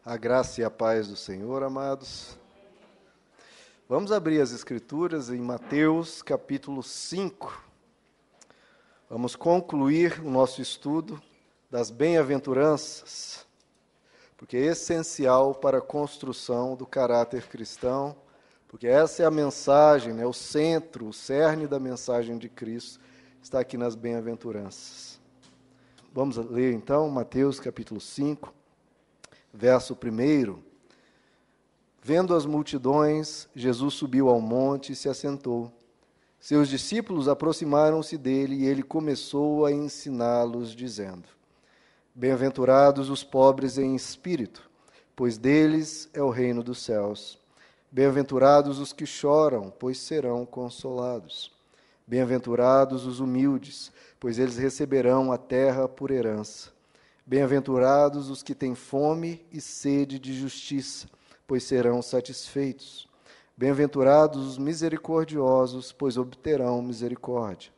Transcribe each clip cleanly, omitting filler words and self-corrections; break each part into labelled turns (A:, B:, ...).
A: A graça e a paz do Senhor, amados. Vamos abrir as Escrituras em Mateus, capítulo 5. Vamos concluir o nosso estudo das bem-aventuranças, porque é essencial para a construção do caráter cristão, porque essa é a mensagem, o centro, o cerne da mensagem de Cristo, está aqui nas bem-aventuranças. Vamos ler então Mateus, capítulo 5. Verso 1. Vendo as multidões, Jesus subiu ao monte e se assentou. Seus discípulos aproximaram-se dele e ele começou a ensiná-los, dizendo: Bem-aventurados os pobres em espírito, pois deles é o reino dos céus. Bem-aventurados os que choram, pois serão consolados. Bem-aventurados os humildes, pois eles receberão a terra por herança. Bem-aventurados os que têm fome e sede de justiça, pois serão satisfeitos. Bem-aventurados os misericordiosos, pois obterão misericórdia.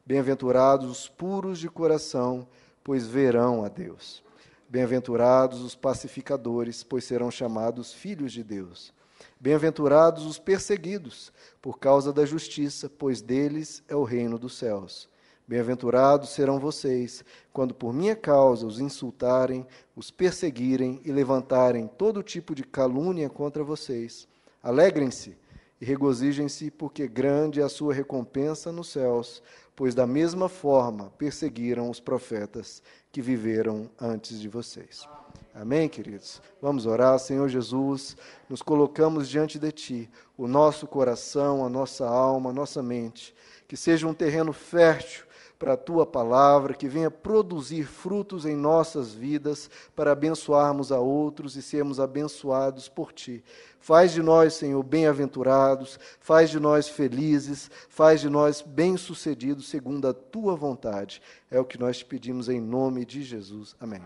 A: Bem-aventurados os puros de coração, pois verão a Deus. Bem-aventurados os pacificadores, pois serão chamados filhos de Deus. Bem-aventurados os perseguidos, por causa da justiça, pois deles é o reino dos céus. Bem-aventurados serão vocês, quando por minha causa os insultarem, os perseguirem e levantarem todo tipo de calúnia contra vocês. Alegrem-se e regozijem-se, porque grande é a sua recompensa nos céus, pois da mesma forma perseguiram os profetas que viveram antes de vocês. Amém, queridos? Vamos orar. Senhor Jesus, nos colocamos diante de Ti, o nosso coração, a nossa alma, a nossa mente, que seja um terreno fértil para a Tua palavra, que venha produzir frutos em nossas vidas, para abençoarmos a outros e sermos abençoados por Ti. Faz de nós, Senhor, bem-aventurados, faz de nós felizes, faz de nós bem-sucedidos segundo a Tua vontade. É o que nós te pedimos em nome de Jesus. Amém.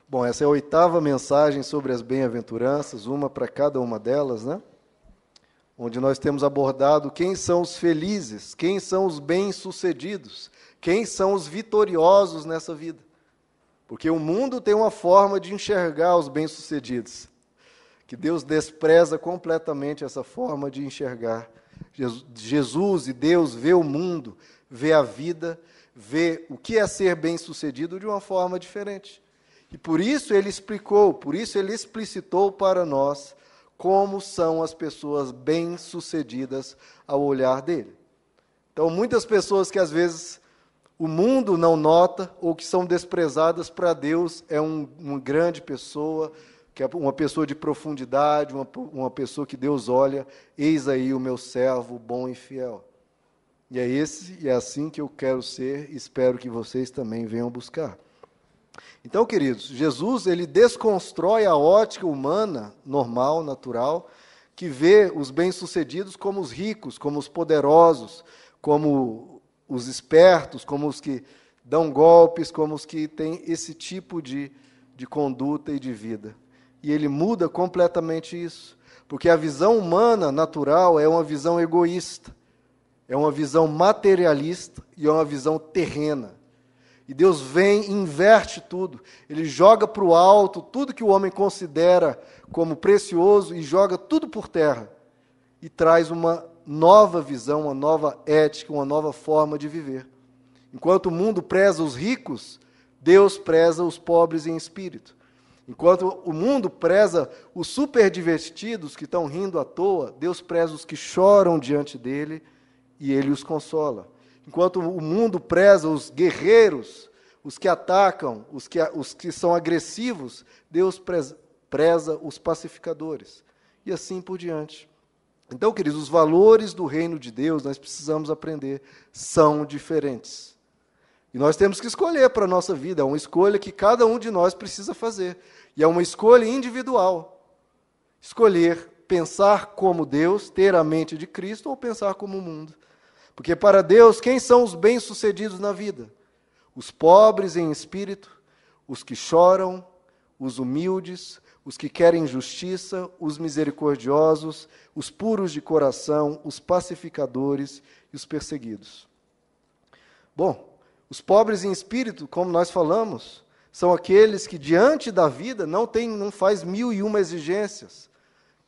A: Bom, essa é a 8ª mensagem sobre as bem-aventuranças, uma para cada uma delas, né? Onde nós temos abordado quem são os felizes, quem são os bem-sucedidos, quem são os vitoriosos nessa vida. Porque o mundo tem uma forma de enxergar os bem-sucedidos, que Deus despreza completamente essa forma de enxergar. Jesus e Deus vê o mundo, vê a vida, vê o que é ser bem-sucedido de uma forma diferente. E por isso ele explicou, por isso ele explicitou para nós como são as pessoas bem-sucedidas ao olhar dele. Então, muitas pessoas que às vezes o mundo não nota ou que são desprezadas para Deus é uma grande pessoa, que é uma pessoa de profundidade, uma pessoa que Deus olha, eis aí o meu servo bom e fiel. E é assim que eu quero ser e espero que vocês também venham buscar. Então, queridos, Jesus ele desconstrói a ótica humana, normal, natural, que vê os bem-sucedidos como os ricos, como os poderosos, como os espertos, como os que dão golpes, como os que têm esse tipo de conduta e de vida. E ele muda completamente isso, porque a visão humana, natural, é uma visão egoísta, é uma visão materialista e é uma visão terrena. E Deus vem e inverte tudo. Ele joga para o alto tudo que o homem considera como precioso e joga tudo por terra. E traz uma nova visão, uma nova ética, uma nova forma de viver. Enquanto o mundo preza os ricos, Deus preza os pobres em espírito. Enquanto o mundo preza os superdivertidos que estão rindo à toa, Deus preza os que choram diante dele e ele os consola. Enquanto o mundo preza os guerreiros, os que atacam, os que são agressivos, Deus preza os pacificadores. E assim por diante. Então, queridos, os valores do reino de Deus, nós precisamos aprender, são diferentes. E nós temos que escolher para a nossa vida, é uma escolha que cada um de nós precisa fazer. E é uma escolha individual. Escolher pensar como Deus, ter a mente de Cristo, ou pensar como o mundo. Porque para Deus, quem são os bem-sucedidos na vida? Os pobres em espírito, os que choram, os humildes, os que querem justiça, os misericordiosos, os puros de coração, os pacificadores e os perseguidos. Bom, os pobres em espírito, como nós falamos, são aqueles que diante da vida não faz 1001 exigências,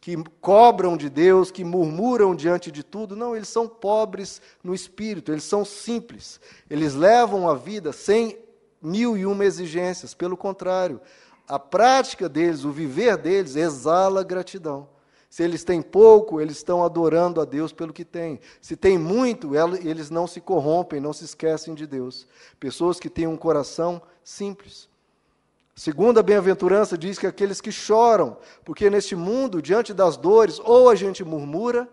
A: que cobram de Deus, que murmuram diante de tudo. Não, eles são pobres no espírito, eles são simples. Eles levam a vida sem 1001 exigências. Pelo contrário, a prática deles, o viver deles, exala gratidão. Se eles têm pouco, eles estão adorando a Deus pelo que têm. Se têm muito, eles não se corrompem, não se esquecem de Deus. Pessoas que têm um coração simples. Segunda bem-aventurança diz que aqueles que choram, porque neste mundo, diante das dores, ou a gente murmura,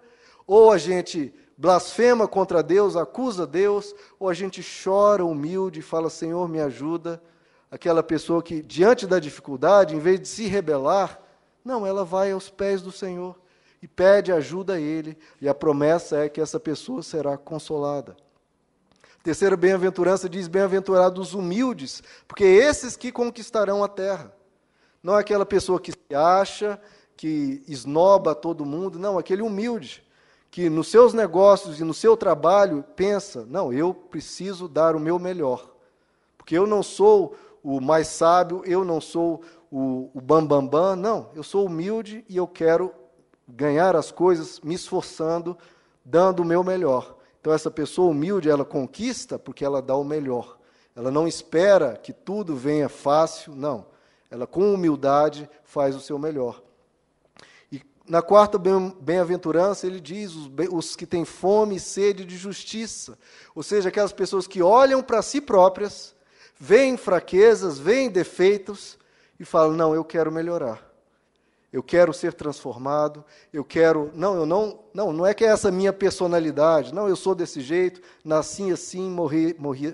A: ou a gente blasfema contra Deus, acusa Deus, ou a gente chora humilde e fala, Senhor, me ajuda. Aquela pessoa que, diante da dificuldade, em vez de se rebelar, não, ela vai aos pés do Senhor e pede ajuda a Ele, e a promessa é que essa pessoa será consolada. Terceira bem-aventurança diz, bem-aventurados os humildes, porque esses que conquistarão a terra. Não é aquela pessoa que se acha, que esnoba todo mundo, não, aquele humilde, que nos seus negócios e no seu trabalho pensa, não, eu preciso dar o meu melhor, porque eu não sou o mais sábio, eu não sou o bambambam, não, eu sou humilde e eu quero ganhar as coisas me esforçando, dando o meu melhor. Então essa pessoa humilde, ela conquista porque ela dá o melhor. Ela não espera que tudo venha fácil, não. Ela com humildade faz o seu melhor. E na quarta bem-aventurança ele diz, os que têm fome e sede de justiça, ou seja, aquelas pessoas que olham para si próprias, veem fraquezas, veem defeitos, e falam, não, eu quero melhorar. Eu quero ser transformado, eu quero... Não é que é essa minha personalidade, não, eu sou desse jeito, nasci assim,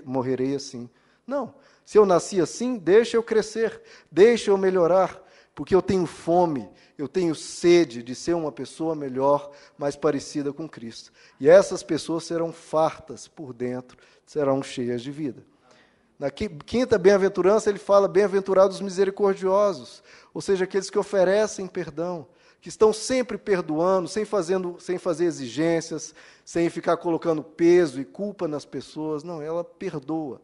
A: morrerei assim. Não, se eu nasci assim, deixa eu crescer, deixa eu melhorar, porque eu tenho fome, eu tenho sede de ser uma pessoa melhor, mais parecida com Cristo. E essas pessoas serão fartas por dentro, serão cheias de vida. Na quinta bem-aventurança, ele fala, bem-aventurados os misericordiosos, ou seja, aqueles que oferecem perdão, que estão sempre perdoando, sem fazer exigências, sem ficar colocando peso e culpa nas pessoas. Não, ela perdoa.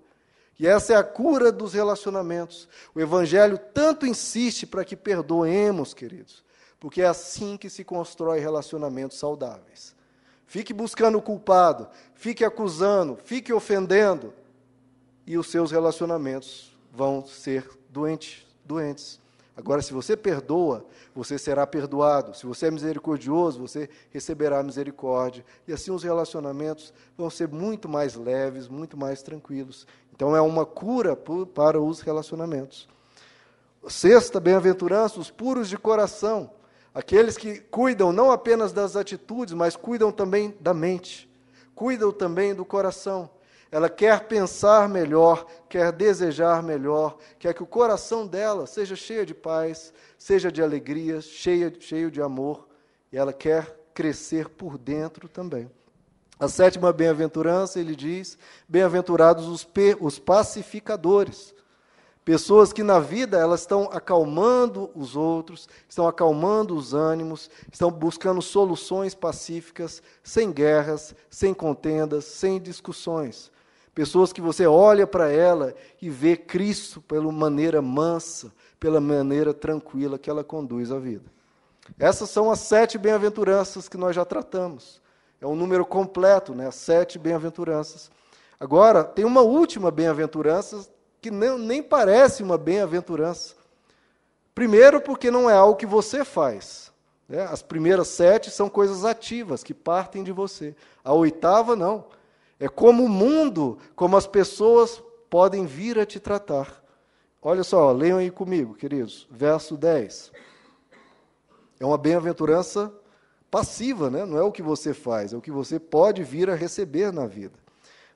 A: E essa é a cura dos relacionamentos. O Evangelho tanto insiste para que perdoemos, queridos, porque é assim que se constrói relacionamentos saudáveis. Fique buscando o culpado, fique acusando, fique ofendendo, e os seus relacionamentos vão ser doentes. Agora, se você perdoa, você será perdoado. Se você é misericordioso, você receberá misericórdia. E assim os relacionamentos vão ser muito mais leves, muito mais tranquilos. Então, é uma cura para os relacionamentos. Sexta bem-aventurança, os puros de coração. Aqueles que cuidam não apenas das atitudes, mas cuidam também da mente. Cuidam também do coração. Ela quer pensar melhor, quer desejar melhor, quer que o coração dela seja cheio de paz, seja de alegria, cheio de amor, e ela quer crescer por dentro também. A sétima bem-aventurança, ele diz, bem-aventurados os pacificadores. Pessoas que na vida elas estão acalmando os outros, estão acalmando os ânimos, estão buscando soluções pacíficas, sem guerras, sem contendas, sem discussões. Pessoas que você olha para ela e vê Cristo pela maneira mansa, pela maneira tranquila que ela conduz a vida. Essas são as 7 bem-aventuranças que nós já tratamos. É um número completo, né? As 7 bem-aventuranças. Agora, tem uma última bem-aventurança que nem parece uma bem-aventurança. Primeiro, porque não é algo que você faz. Né? As primeiras 7 são coisas ativas, que partem de você. A 8ª, não. É como o mundo, como as pessoas podem vir a te tratar. Olha só, leiam aí comigo, queridos. Verso 10. É uma bem-aventurança passiva, né? Não é o que você faz, é o que você pode vir a receber na vida.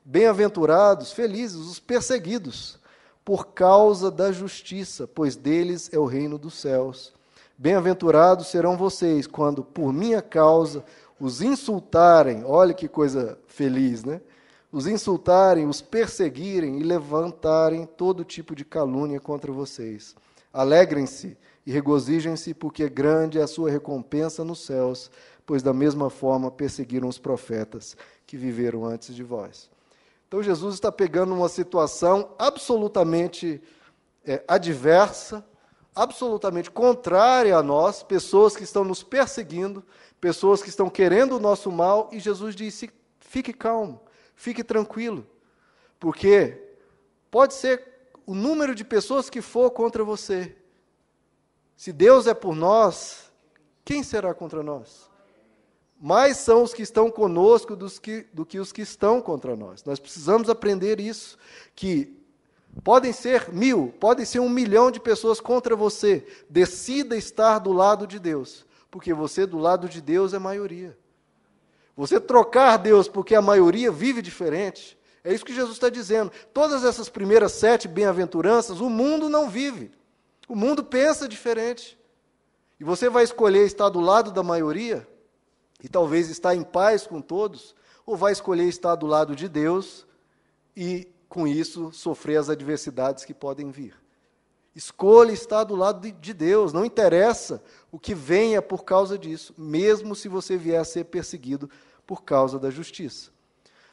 A: Bem-aventurados, felizes, os perseguidos, por causa da justiça, pois deles é o reino dos céus. Bem-aventurados serão vocês, quando por minha causa os insultarem, olha que coisa feliz, né? Os insultarem, os perseguirem e levantarem todo tipo de calúnia contra vocês. Alegrem-se e regozijem-se, porque grande é a sua recompensa nos céus, pois da mesma forma perseguiram os profetas que viveram antes de vós. Então Jesus está pegando uma situação absolutamente adversa, absolutamente contrária a nós, pessoas que estão nos perseguindo, pessoas que estão querendo o nosso mal, e Jesus disse: fique calmo, fique tranquilo, porque pode ser o número de pessoas que for contra você. Se Deus é por nós, quem será contra nós? Mais são os que estão conosco do que os que estão contra nós. Nós precisamos aprender isso, que podem ser 1000, podem ser 1 milhão de pessoas contra você. Decida estar do lado de Deus, porque você do lado de Deus é maioria. Você trocar Deus porque a maioria vive diferente, é isso que Jesus está dizendo. Todas essas primeiras 7 bem-aventuranças, o mundo não vive. O mundo pensa diferente. E você vai escolher estar do lado da maioria, e talvez estar em paz com todos, ou vai escolher estar do lado de Deus e, com isso, sofrer as adversidades que podem vir. Escolha estar do lado de Deus, não interessa o que venha por causa disso, mesmo se você vier a ser perseguido por causa da justiça.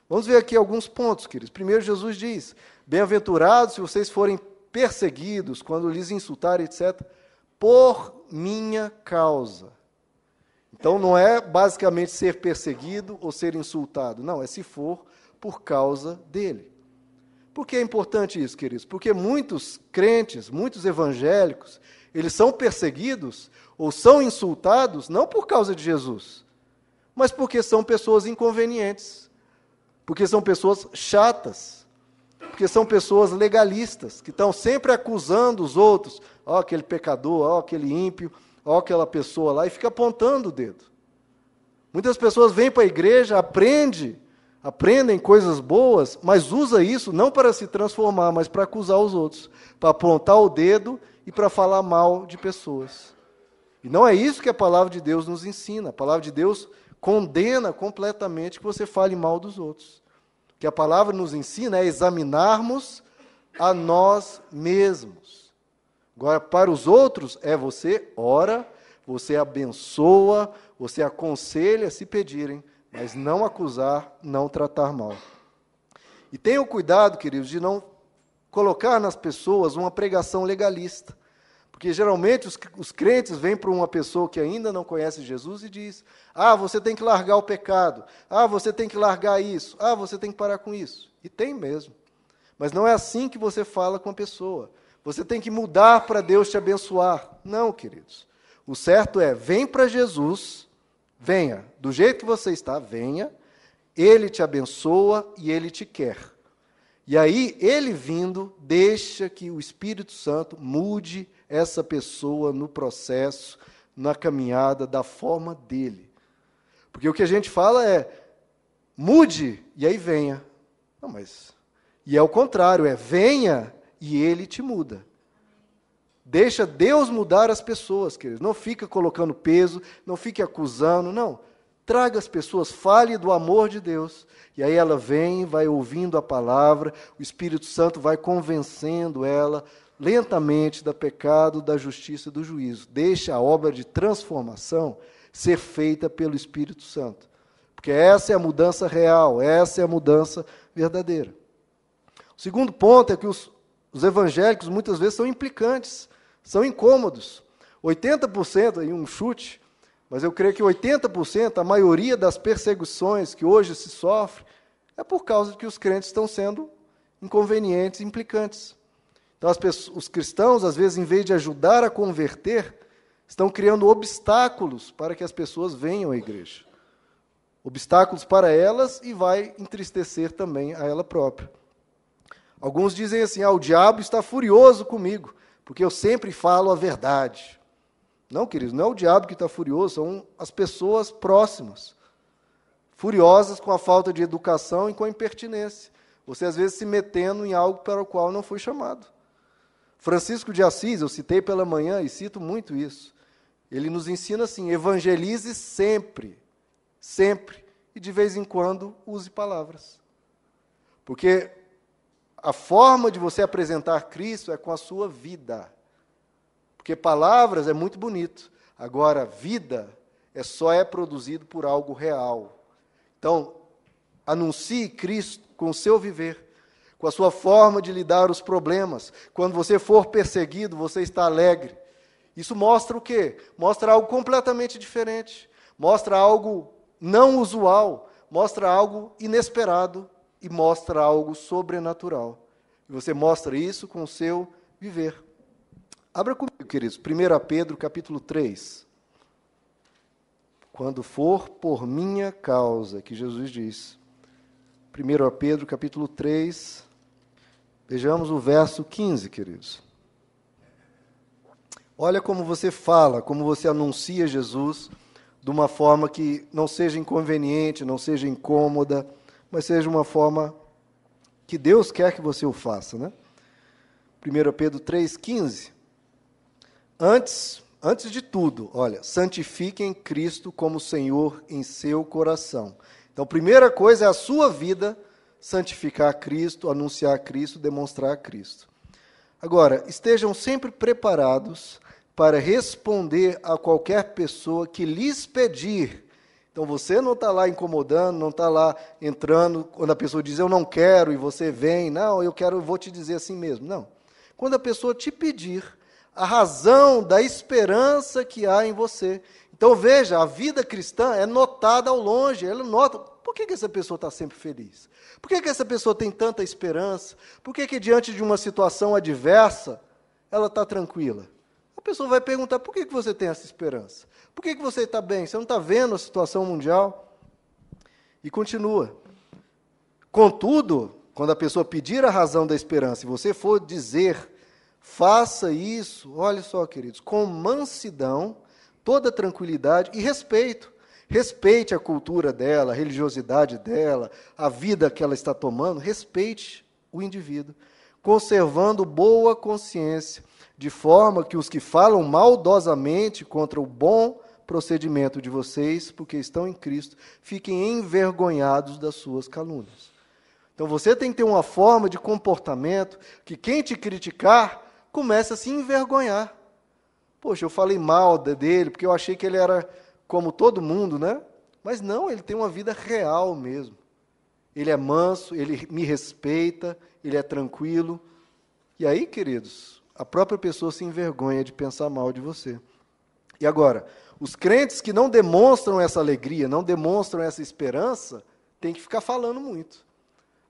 A: Vamos ver aqui alguns pontos, queridos. Primeiro, Jesus diz: bem-aventurados se vocês forem perseguidos, quando lhes insultarem, etc., por minha causa. Então, não é basicamente ser perseguido ou ser insultado. Não, é se for por causa dele. Por que é importante isso, queridos? Porque muitos crentes, muitos evangélicos, eles são perseguidos ou são insultados não por causa de Jesus, mas porque são pessoas inconvenientes, porque são pessoas chatas, porque são pessoas legalistas, que estão sempre acusando os outros. Ó, aquele pecador, ó, aquele ímpio, ó, aquela pessoa lá, e fica apontando o dedo. Muitas pessoas vêm para a igreja, aprendem coisas boas, mas usa isso não para se transformar, mas para acusar os outros, para apontar o dedo e para falar mal de pessoas. E não é isso que a palavra de Deus nos ensina. A palavra de Deus condena completamente que você fale mal dos outros. O que a palavra nos ensina é examinarmos a nós mesmos. Agora, para os outros, você ora, você abençoa, você aconselha se pedirem, mas não acusar, não tratar mal. E tenham cuidado, queridos, de não colocar nas pessoas uma pregação legalista. Porque geralmente os crentes vêm para uma pessoa que ainda não conhece Jesus e diz: ah, você tem que largar o pecado, ah, você tem que largar isso, ah, você tem que parar com isso. E tem mesmo. Mas não é assim que você fala com a pessoa. Você tem que mudar para Deus te abençoar. Não, queridos. O certo é: vem para Jesus, venha, do jeito que você está, venha, Ele te abençoa e Ele te quer. E aí, Ele vindo, deixa que o Espírito Santo mude essa pessoa no processo, na caminhada, da forma dele. Porque o que a gente fala é: mude, e aí venha. Não, mas... E é o contrário, é venha e Ele te muda. Deixa Deus mudar as pessoas, queridos. Não fica colocando peso, não fique acusando, não. Traga as pessoas, fale do amor de Deus. E aí ela vem, vai ouvindo a palavra, o Espírito Santo vai convencendo ela lentamente do pecado, da justiça e do juízo. Deixa a obra de transformação ser feita pelo Espírito Santo. Porque essa é a mudança real, essa é a mudança verdadeira. O segundo ponto é que os evangélicos muitas vezes são implicantes, são incômodos. 80%, aí um chute, mas eu creio que 80%, a maioria das perseguições que hoje se sofre, é por causa de que os crentes estão sendo inconvenientes, implicantes. Então, os cristãos, às vezes, em vez de ajudar a converter, estão criando obstáculos para que as pessoas venham à igreja. Obstáculos para elas e vai entristecer também a ela própria. Alguns dizem assim: o diabo está furioso comigo, porque eu sempre falo a verdade. Não, queridos, não é o diabo que está furioso, são as pessoas próximas, furiosas com a falta de educação e com a impertinência. Você, às vezes, se metendo em algo para o qual não foi chamado. Francisco de Assis, eu citei pela manhã e cito muito isso, ele nos ensina assim: evangelize sempre, sempre, e de vez em quando use palavras. Porque a forma de você apresentar Cristo é com a sua vida. Porque palavras é muito bonito. Agora, vida só é produzido por algo real. Então, anuncie Cristo com o seu viver. com a sua forma de lidar os problemas. Quando você for perseguido, você está alegre. Isso mostra o quê? Mostra algo completamente diferente. Mostra algo não usual. Mostra algo inesperado e mostra algo sobrenatural. E você mostra isso com o seu viver. Abra comigo, queridos, 1 Pedro, capítulo 3. Quando for por minha causa, que Jesus diz. 1 Pedro, capítulo 3, vejamos o verso 15, queridos. Olha como você fala, como você anuncia Jesus, de uma forma que não seja inconveniente, não seja incômoda, mas seja uma forma que Deus quer que você o faça, né? 1 Pedro 3,15. Antes de tudo, olha, santifiquem Cristo como Senhor em seu coração. Então, primeira coisa é a sua vida santificar Cristo, anunciar Cristo, demonstrar Cristo. Agora, estejam sempre preparados para responder a qualquer pessoa que lhes pedir. Então, você não está lá incomodando, não está lá entrando, quando a pessoa diz, eu não quero, e você vem, não, eu quero, eu vou te dizer assim mesmo. Não. Quando a pessoa te pedir a razão da esperança que há em você. Então, veja, a vida cristã é notada ao longe, ela nota, por que essa pessoa está sempre feliz? Por que essa pessoa tem tanta esperança? Por que diante de uma situação adversa, ela está tranquila? A pessoa vai perguntar, por que você tem essa esperança? Por que você está bem? Você não está vendo a situação mundial? E continua. Contudo, quando a pessoa pedir a razão da esperança, e você for dizer, faça isso, olha só, queridos, com mansidão, toda tranquilidade e respeito. Respeite a cultura dela, a religiosidade dela, a vida que ela está tomando, respeite o indivíduo, conservando boa consciência, de forma que os que falam maldosamente contra o bom procedimento de vocês, porque estão em Cristo, fiquem envergonhados das suas calúnias. Então você tem que ter uma forma de comportamento que quem te criticar comece a se envergonhar. Poxa, eu falei mal dele porque eu achei que ele era como todo mundo, né? Mas não, ele tem uma vida real mesmo. Ele é manso, ele me respeita, ele é tranquilo. E aí, queridos, a própria pessoa se envergonha de pensar mal de você. E agora, os crentes que não demonstram essa alegria, não demonstram essa esperança, têm que ficar falando muito.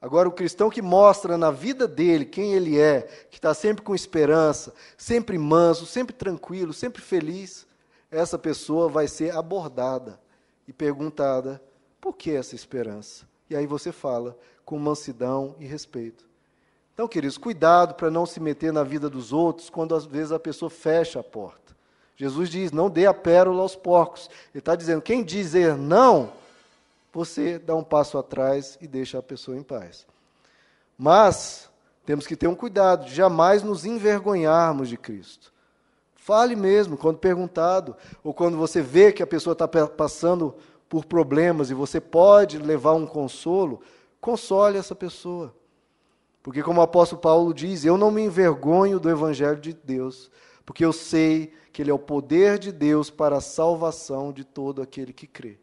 A: Agora, o cristão que mostra na vida dele quem ele é, que está sempre com esperança, sempre manso, sempre tranquilo, sempre feliz, essa pessoa vai ser abordada e perguntada, por que essa esperança? E aí você fala com mansidão e respeito. Então, queridos, cuidado para não se meter na vida dos outros quando às vezes a pessoa fecha a porta. Jesus diz, não dê a pérola aos porcos. Ele está dizendo, quem dizer não, você dá um passo atrás e deixa a pessoa em paz. Mas temos que ter um cuidado de jamais nos envergonharmos de Cristo. Fale mesmo, quando perguntado, ou quando você vê que a pessoa está passando por problemas e você pode levar um consolo, console essa pessoa. Porque como o apóstolo Paulo diz, eu não me envergonho do Evangelho de Deus, porque eu sei que ele é o poder de Deus para a salvação de todo aquele que crê.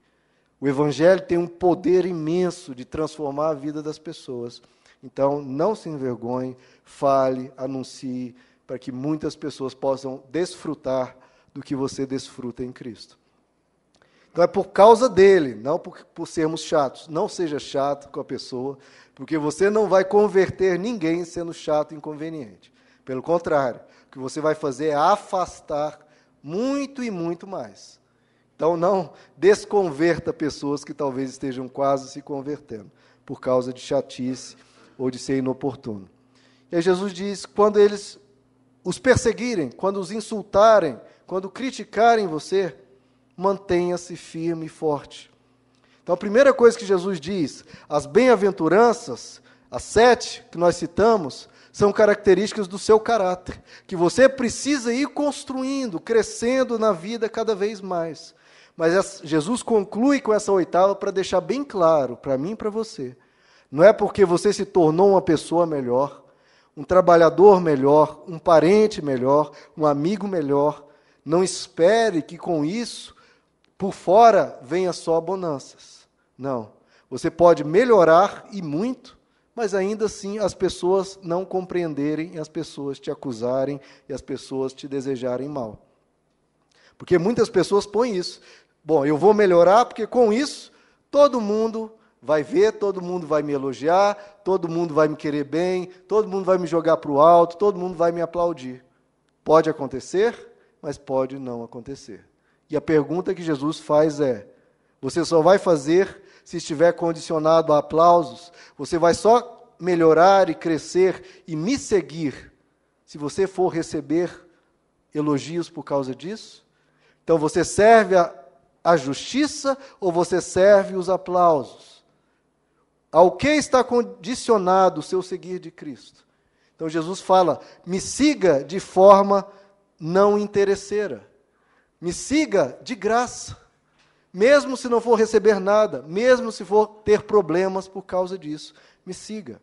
A: O Evangelho tem um poder imenso de transformar a vida das pessoas. Então, não se envergonhe, fale, anuncie, para que muitas pessoas possam desfrutar do que você desfruta em Cristo. Então, é por causa dele, não por sermos chatos. Não seja chato com a pessoa, porque você não vai converter ninguém sendo chato e inconveniente. Pelo contrário, o que você vai fazer é afastar muito e muito mais. Então, não desconverta pessoas que talvez estejam quase se convertendo, por causa de chatice ou de ser inoportuno. E aí Jesus diz, quando eles os perseguirem, quando os insultarem, quando criticarem você, mantenha-se firme e forte. Então, a primeira coisa que Jesus diz, as bem-aventuranças, as 7 que nós citamos, são características do seu caráter, que você precisa ir construindo, crescendo na vida cada vez mais. Mas Jesus conclui com essa 8ª para deixar bem claro, para mim e para você, não é porque você se tornou uma pessoa melhor, um trabalhador melhor, um parente melhor, um amigo melhor, não espere que com isso, por fora, venha só bonanças. Não. Você pode melhorar e muito, mas ainda assim as pessoas não compreenderem, e as pessoas te acusarem, e as pessoas te desejarem mal. Porque muitas pessoas põem isso. Bom, eu vou melhorar porque com isso todo mundo vai ver, todo mundo vai me elogiar, todo mundo vai me querer bem, todo mundo vai me jogar para o alto, todo mundo vai me aplaudir. Pode acontecer, mas pode não acontecer. E a pergunta que Jesus faz é: você só vai fazer se estiver condicionado a aplausos? Você vai só melhorar e crescer e me seguir se você for receber elogios por causa disso? Então você serve a justiça ou você serve os aplausos? Ao que está condicionado o seu seguir de Cristo? Então Jesus fala: me siga de forma não interesseira. Me siga de graça. Mesmo se não for receber nada, mesmo se for ter problemas por causa disso, me siga.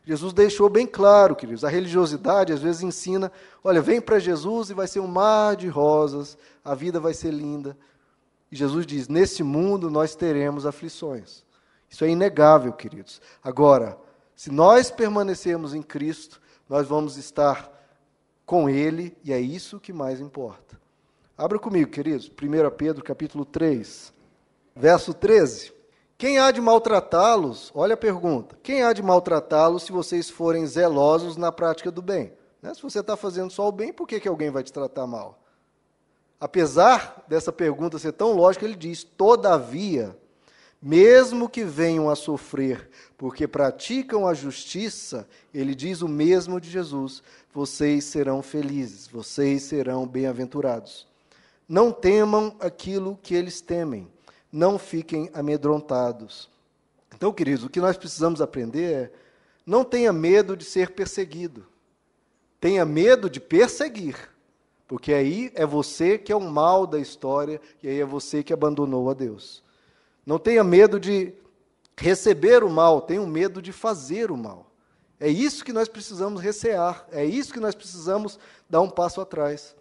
A: Jesus deixou bem claro, queridos, a religiosidade às vezes ensina: olha, vem para Jesus e vai ser um mar de rosas, a vida vai ser linda. E Jesus diz: nesse mundo nós teremos aflições. Isso é inegável, queridos. Agora, se nós permanecermos em Cristo, nós vamos estar com Ele, e é isso que mais importa. Abra comigo, queridos, 1 Pedro capítulo 3, verso 13. Quem há de maltratá-los, olha a pergunta, quem há de maltratá-los se vocês forem zelosos na prática do bem? Né? Se você está fazendo só o bem, por que alguém vai te tratar mal? Apesar dessa pergunta ser tão lógica, ele diz: todavia, mesmo que venham a sofrer porque praticam a justiça, ele diz o mesmo de Jesus: vocês serão felizes, vocês serão bem-aventurados. Não temam aquilo que eles temem, não fiquem amedrontados. Então, queridos, o que nós precisamos aprender é: não tenha medo de ser perseguido, tenha medo de perseguir, porque aí é você que é o mal da história, e aí é você que abandonou a Deus. Não tenha medo de receber o mal, tenha medo de fazer o mal. É isso que nós precisamos recear, é isso que nós precisamos dar um passo atrás.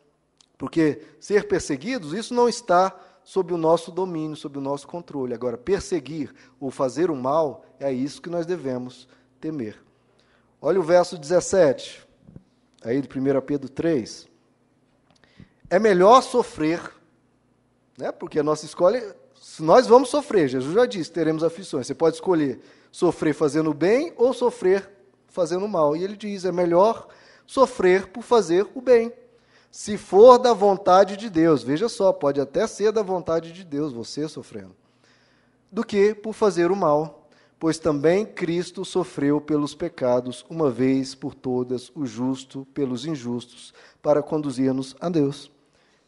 A: Porque ser perseguidos, isso não está sob o nosso domínio, sob o nosso controle. Agora, perseguir ou fazer o mal, é isso que nós devemos temer. Olha o verso 17, aí de 1 Pedro 3. É melhor sofrer, né? Porque a nossa escolha, se nós vamos sofrer, Jesus já disse, teremos aflições. Você pode escolher sofrer fazendo o bem ou sofrer fazendo o mal. E ele diz, é melhor sofrer por fazer o bem. Se for da vontade de Deus, veja só, pode até ser da vontade de Deus, você sofrendo, do que por fazer o mal, pois também Cristo sofreu pelos pecados, uma vez por todas, o justo pelos injustos, para conduzir-nos a Deus.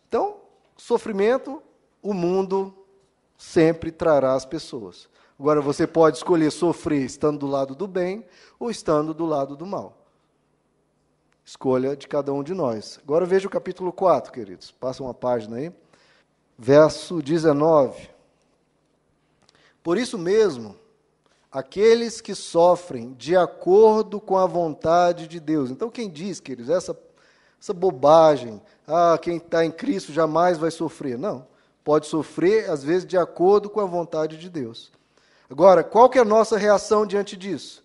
A: Então, sofrimento, o mundo sempre trará às pessoas. Agora, você pode escolher sofrer estando do lado do bem ou estando do lado do mal. Escolha de cada um de nós. Agora veja o capítulo 4, queridos. Passa uma página aí. Verso 19. Por isso mesmo, aqueles que sofrem de acordo com a vontade de Deus. Então, quem diz, queridos, essa bobagem, quem está em Cristo jamais vai sofrer. Não. Pode sofrer, às vezes, de acordo com a vontade de Deus. Agora, qual que é a nossa reação diante disso?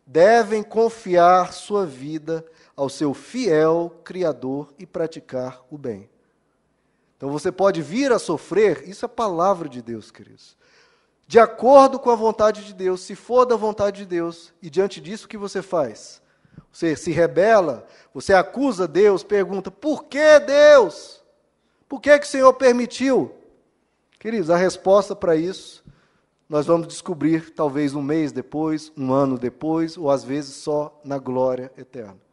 A: Devem confiar sua vida ao seu fiel Criador e praticar o bem. Então você pode vir a sofrer, isso é a palavra de Deus, queridos. De acordo com a vontade de Deus, se for da vontade de Deus, e diante disso o que você faz? Você se rebela, você acusa Deus, pergunta, por que Deus? Por que o Senhor permitiu? Queridos, a resposta para isso, nós vamos descobrir talvez um mês depois, um ano depois, ou às vezes só na glória eterna.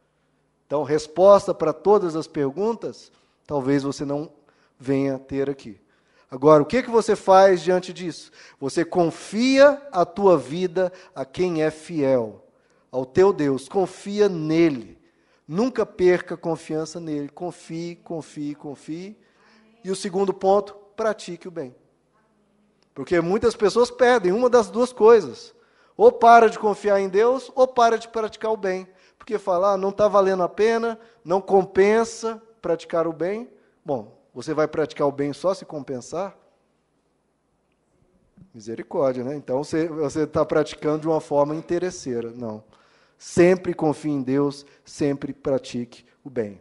A: Então, resposta para todas as perguntas, talvez você não venha ter aqui. Agora, o que você faz diante disso? Você confia a tua vida a quem é fiel, ao teu Deus. Confia nele. Nunca perca confiança nele. Confie, confie, confie. E o segundo ponto, pratique o bem. Porque muitas pessoas perdem uma das duas coisas. Ou para de confiar em Deus, ou para de praticar o bem. Porque falar, não está valendo a pena, não compensa praticar o bem. Bom, você vai praticar o bem só se compensar? Misericórdia, né? Então você está praticando de uma forma interesseira. Não. Sempre confie em Deus, sempre pratique o bem.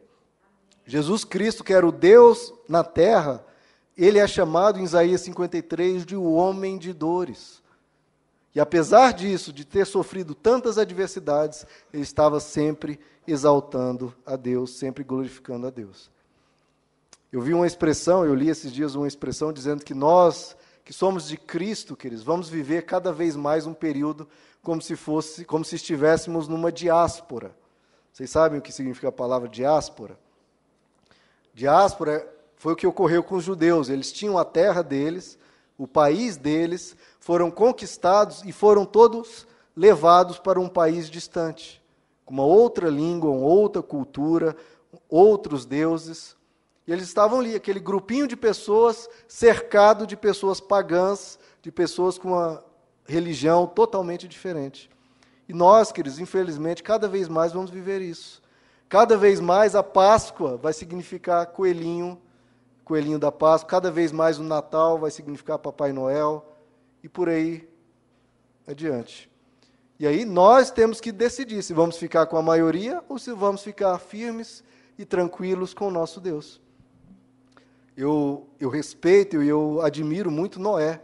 A: Jesus Cristo, que era o Deus na terra, ele é chamado em Isaías 53 de o homem de dores. E apesar disso, de ter sofrido tantas adversidades, ele estava sempre exaltando a Deus, sempre glorificando a Deus. Eu vi uma expressão, eu li esses dias uma expressão dizendo que nós, que somos de Cristo, queridos, vamos viver cada vez mais um período como se estivéssemos numa diáspora. Vocês sabem o que significa a palavra diáspora? Diáspora foi o que ocorreu com os judeus. Eles tinham a terra deles, o país deles, foram conquistados e foram todos levados para um país distante, com uma outra língua, uma outra cultura, outros deuses. E eles estavam ali, aquele grupinho de pessoas cercado de pessoas pagãs, de pessoas com uma religião totalmente diferente. E nós, queridos, infelizmente, cada vez mais vamos viver isso. Cada vez mais a Páscoa vai significar coelhinho da Páscoa. Cada vez mais o Natal vai significar Papai Noel. E por aí adiante. E aí nós temos que decidir se vamos ficar com a maioria ou se vamos ficar firmes e tranquilos com o nosso Deus. Eu respeito e eu admiro muito Noé.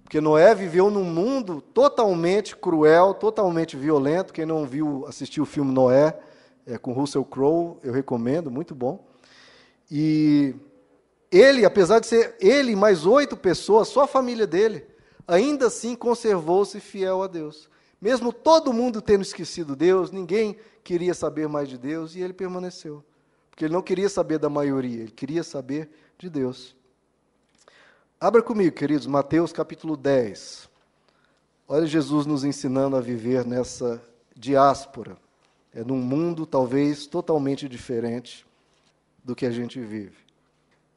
A: Porque Noé viveu num mundo totalmente cruel, totalmente violento. Quem não assistiu o filme Noé, com Russell Crowe, eu recomendo, muito bom. E ele, apesar de ser ele e mais 8 pessoas, só a família dele, ainda assim conservou-se fiel a Deus. Mesmo todo mundo tendo esquecido Deus, ninguém queria saber mais de Deus, e ele permaneceu. Porque ele não queria saber da maioria, ele queria saber de Deus. Abra comigo, queridos, Mateus capítulo 10. Olha Jesus nos ensinando a viver nessa diáspora. Num mundo talvez totalmente diferente do que a gente vive.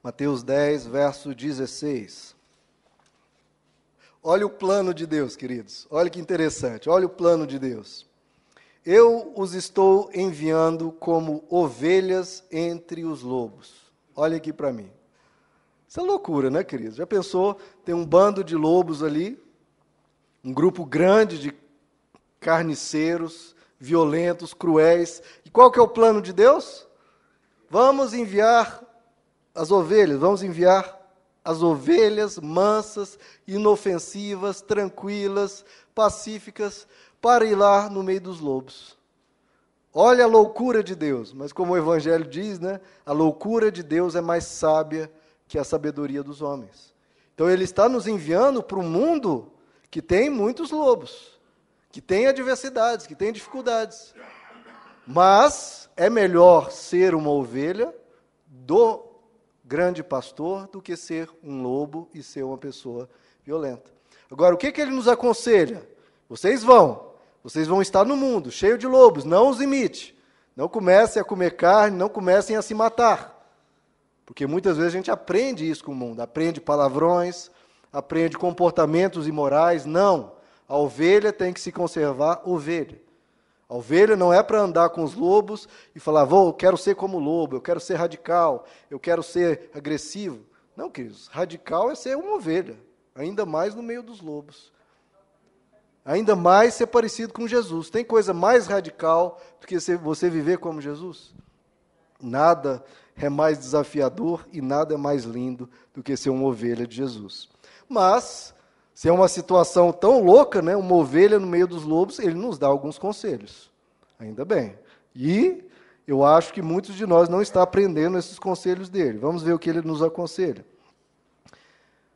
A: Mateus 10, verso 16. Olha o plano de Deus, queridos. Olha que interessante. Olha o plano de Deus. Eu os estou enviando como ovelhas entre os lobos. Olha aqui para mim. Isso é loucura, né, queridos? Já pensou? Tem um bando de lobos ali, um grupo grande de carniceiros, violentos, cruéis. E qual que é o plano de Deus? Vamos enviar as ovelhas mansas, inofensivas, tranquilas, pacíficas, para ir lá no meio dos lobos. Olha a loucura de Deus, mas como o Evangelho diz, né, a loucura de Deus é mais sábia que a sabedoria dos homens. Então ele está nos enviando para um mundo que tem muitos lobos, que tem adversidades, que tem dificuldades. Mas é melhor ser uma ovelha do grande pastor do que ser um lobo e ser uma pessoa violenta. Agora, o que ele nos aconselha? Vocês vão estar no mundo cheio de lobos, não os imite. Não comecem a comer carne, não comecem a se matar. Porque muitas vezes a gente aprende isso com o mundo, aprende palavrões, aprende comportamentos imorais. Não, a ovelha tem que se conservar ovelha. A ovelha não é para andar com os lobos e falar, eu quero ser como lobo, eu quero ser radical, eu quero ser agressivo. Não, queridos, radical é ser uma ovelha, ainda mais no meio dos lobos. Ainda mais ser parecido com Jesus. Tem coisa mais radical do que você viver como Jesus? Nada é mais desafiador e nada é mais lindo do que ser uma ovelha de Jesus. Mas, se é uma situação tão louca, né, uma ovelha no meio dos lobos, ele nos dá alguns conselhos. Ainda bem. E eu acho que muitos de nós não estão aprendendo esses conselhos dele. Vamos ver o que ele nos aconselha.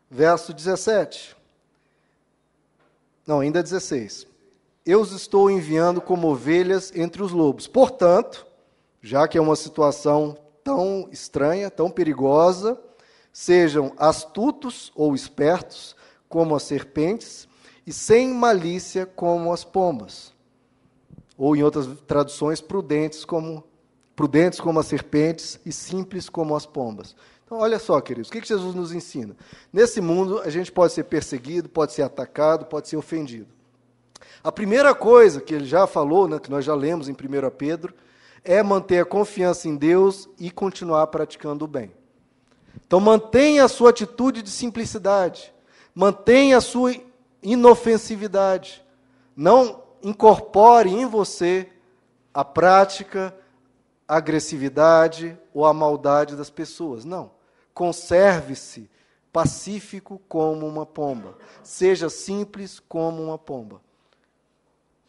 A: Verso 17. Não, ainda 16. Eu os estou enviando como ovelhas entre os lobos. Portanto, já que é uma situação tão estranha, tão perigosa, sejam astutos ou espertos, como as serpentes, e sem malícia, como as pombas. Ou, em outras traduções, prudentes como as serpentes e simples como as pombas. Então, olha só, queridos, o que Jesus nos ensina? Nesse mundo, a gente pode ser perseguido, pode ser atacado, pode ser ofendido. A primeira coisa que ele já falou, né, que nós já lemos em 1 Pedro, é manter a confiança em Deus e continuar praticando o bem. Então, mantenha a sua atitude de simplicidade. Mantenha a sua inofensividade. Não incorpore em você a prática, a agressividade ou a maldade das pessoas. Não. Conserve-se pacífico como uma pomba. Seja simples como uma pomba.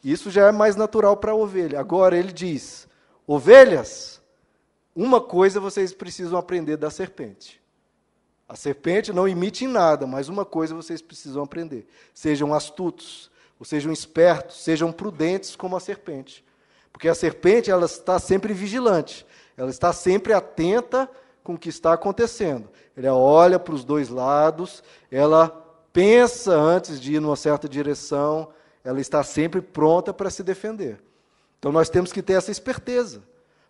A: Isso já é mais natural para a ovelha. Agora ele diz, ovelhas, uma coisa vocês precisam aprender da serpente. A serpente não imite em nada, mas uma coisa vocês precisam aprender. Sejam astutos, ou sejam espertos, sejam prudentes como a serpente. Porque a serpente, ela está sempre vigilante, ela está sempre atenta com o que está acontecendo. Ela olha para os dois lados, ela pensa antes de ir numa certa direção, ela está sempre pronta para se defender. Então nós temos que ter essa esperteza.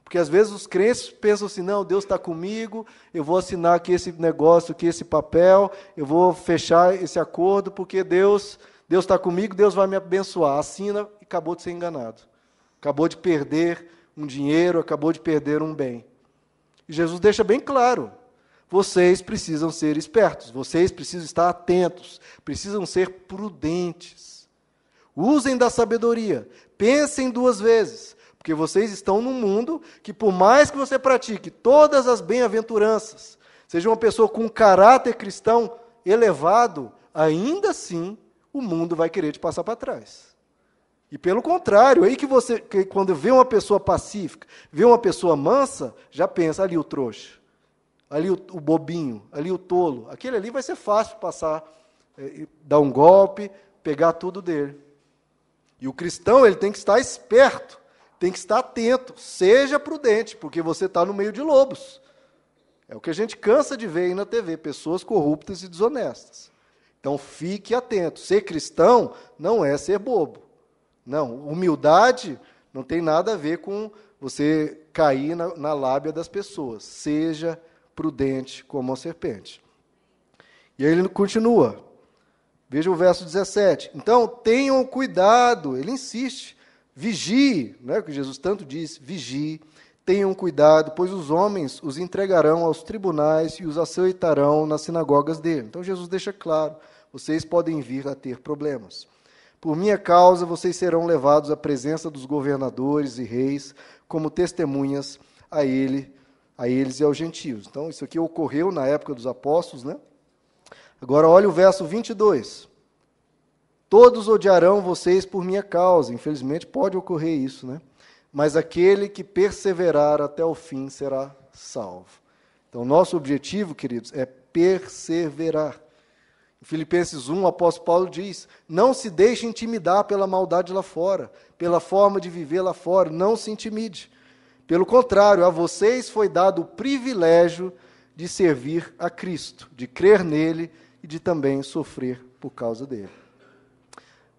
A: Porque às vezes os crentes pensam assim, não, Deus está comigo, eu vou assinar aqui esse negócio, aqui esse papel, eu vou fechar esse acordo, porque Deus está comigo, Deus vai me abençoar. Assina e acabou de ser enganado. Acabou de perder um dinheiro, acabou de perder um bem. E Jesus deixa bem claro, vocês precisam ser espertos, vocês precisam estar atentos, precisam ser prudentes. Usem da sabedoria, pensem duas vezes, porque vocês estão num mundo que, por mais que você pratique todas as bem-aventuranças, seja uma pessoa com um caráter cristão elevado, ainda assim o mundo vai querer te passar para trás. E pelo contrário, aí que quando vê uma pessoa pacífica, vê uma pessoa mansa, já pensa, ali o trouxa, ali o bobinho, ali o tolo, aquele ali vai ser fácil passar, dar um golpe, pegar tudo dele. E o cristão, ele tem que estar esperto, tem que estar atento, seja prudente, porque você está no meio de lobos. É o que a gente cansa de ver aí na TV, pessoas corruptas e desonestas. Então fique atento, ser cristão não é ser bobo. Não, humildade não tem nada a ver com você cair na lábia das pessoas. Seja prudente como a serpente. E aí ele continua. Veja o verso 17. Então, tenham cuidado, ele insiste. Vigie, né, que Jesus tanto diz, vigie, tenham cuidado, pois os homens os entregarão aos tribunais e os açoitarão nas sinagogas dele. Então Jesus deixa claro, vocês podem vir a ter problemas. Por minha causa, vocês serão levados à presença dos governadores e reis, como testemunhas a eles e aos gentios. Então, isso aqui ocorreu na época dos apóstolos, né? Agora, olha o verso 22. Todos odiarão vocês por minha causa. Infelizmente, pode ocorrer isso, né? Mas aquele que perseverar até o fim será salvo. Então, nosso objetivo, queridos, é perseverar. Em Filipenses 1, o apóstolo Paulo diz, não se deixe intimidar pela maldade lá fora, pela forma de viver lá fora, não se intimide. Pelo contrário, a vocês foi dado o privilégio de servir a Cristo, de crer nele e de também sofrer por causa dele.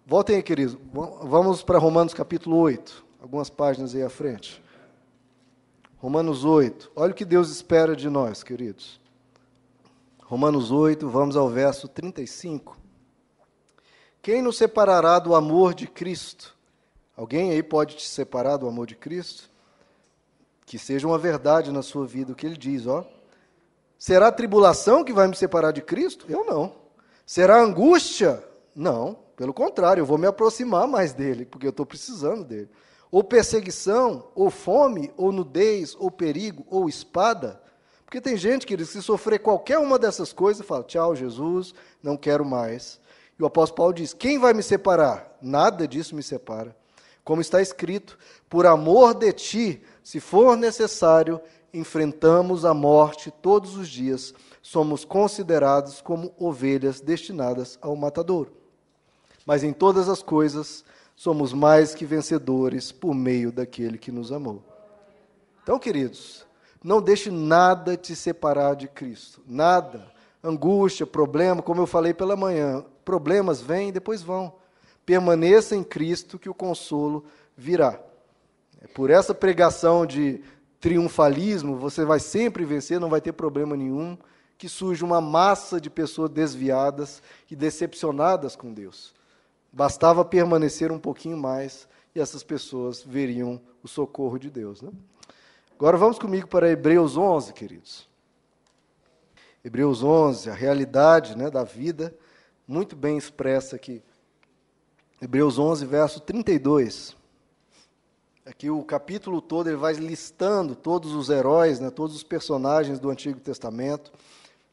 A: Voltem aí, queridos, vamos para Romanos capítulo 8, algumas páginas aí à frente. Romanos 8, olha o que Deus espera de nós, queridos. Romanos 8, vamos ao verso 35. Quem nos separará do amor de Cristo? Alguém aí pode te separar do amor de Cristo? Que seja uma verdade na sua vida, o que ele diz, ó. Será a tribulação que vai me separar de Cristo? Eu não. Será a angústia? Não, pelo contrário, eu vou me aproximar mais dele, porque eu estou precisando dele. Ou perseguição, ou fome, ou nudez, ou perigo, ou espada. Porque tem gente, queridos, que se sofrer qualquer uma dessas coisas, fala, tchau, Jesus, não quero mais. E o apóstolo Paulo diz, quem vai me separar? Nada disso me separa. Como está escrito, por amor de ti, se for necessário, enfrentamos a morte todos os dias, somos considerados como ovelhas destinadas ao matadouro. Mas em todas as coisas, somos mais que vencedores por meio daquele que nos amou. Então, queridos, não deixe nada te separar de Cristo. Nada. Angústia, problema, como eu falei pela manhã. Problemas vêm e depois vão. Permaneça em Cristo que o consolo virá. Por essa pregação de triunfalismo, você vai sempre vencer, não vai ter problema nenhum, que surge uma massa de pessoas desviadas e decepcionadas com Deus. Bastava permanecer um pouquinho mais e essas pessoas veriam o socorro de Deus, né? Agora vamos comigo para Hebreus 11, queridos. Hebreus 11, a realidade, né, da vida muito bem expressa aqui. Hebreus 11, verso 32. Aqui o capítulo todo ele vai listando todos os heróis, né, todos os personagens do Antigo Testamento.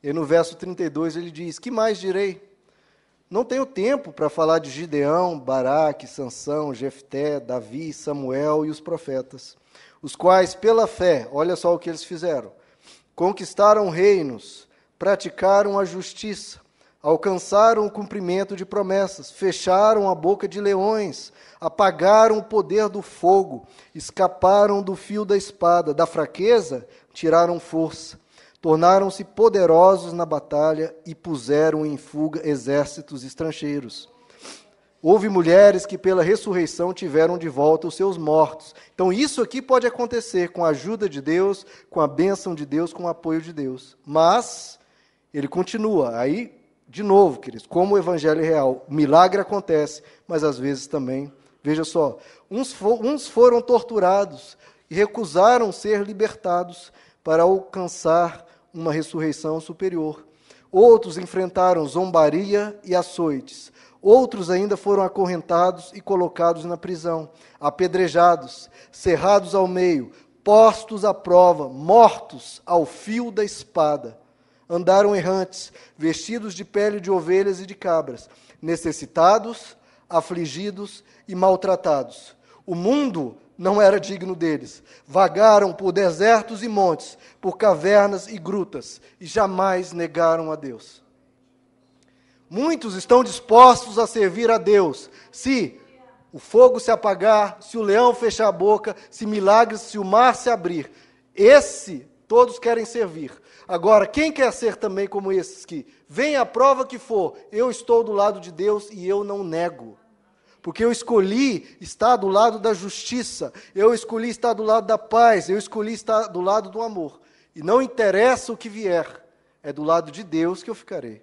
A: E no verso 32 ele diz: que mais direi? Não tenho tempo para falar de Gideão, Baraque, Sansão, Jefté, Davi, Samuel e os profetas, os quais, pela fé, olha só o que eles fizeram, conquistaram reinos, praticaram a justiça, alcançaram o cumprimento de promessas, fecharam a boca de leões, apagaram o poder do fogo, escaparam do fio da espada, da fraqueza tiraram força, tornaram-se poderosos na batalha e puseram em fuga exércitos estrangeiros. Houve mulheres que pela ressurreição tiveram de volta os seus mortos. Então isso aqui pode acontecer com a ajuda de Deus, com a bênção de Deus, com o apoio de Deus. Mas ele continua, aí, de novo, queridos, como o evangelho é real, o milagre acontece, mas às vezes também, veja só, uns foram torturados e recusaram ser libertados para alcançar uma ressurreição superior. Outros enfrentaram zombaria e açoites. Outros ainda foram acorrentados e colocados na prisão, apedrejados, cerrados ao meio, postos à prova, mortos ao fio da espada. Andaram errantes, vestidos de pele de ovelhas e de cabras, necessitados, afligidos e maltratados. O mundo não era digno deles. Vagaram por desertos e montes, por cavernas e grutas, e jamais negaram a Deus. Muitos estão dispostos a servir a Deus, se o fogo se apagar, se o leão fechar a boca, se milagres, se o mar se abrir. Todos querem servir. Agora, quem quer ser também como esses que, venha a prova que for, eu estou do lado de Deus e eu não nego. Porque eu escolhi estar do lado da justiça, eu escolhi estar do lado da paz, eu escolhi estar do lado do amor. E não interessa o que vier, é do lado de Deus que eu ficarei.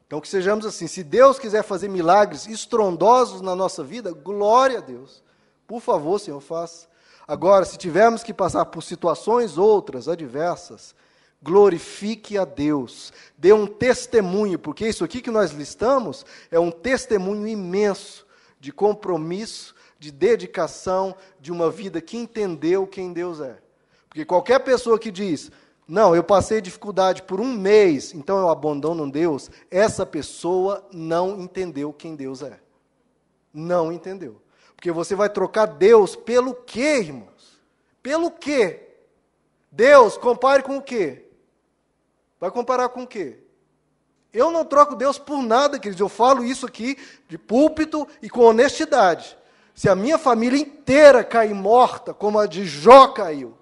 A: Então que sejamos assim, se Deus quiser fazer milagres estrondosos na nossa vida, glória a Deus. Por favor, Senhor, faça. Agora, se tivermos que passar por situações outras, adversas, glorifique a Deus, dê um testemunho, porque isso aqui que nós listamos é um testemunho imenso de compromisso, de dedicação, de uma vida que entendeu quem Deus é. Porque qualquer pessoa que diz, não, eu passei dificuldade por um mês, então eu abandono Deus, essa pessoa não entendeu quem Deus é. Não entendeu. Porque você vai trocar Deus pelo quê, irmãos? Pelo quê? Deus, compare com o quê? Vai comparar com o quê? Eu não troco Deus por nada, queridos. Eu falo isso aqui de púlpito e com honestidade. Se a minha família inteira cair morta, como a de Jó caiu,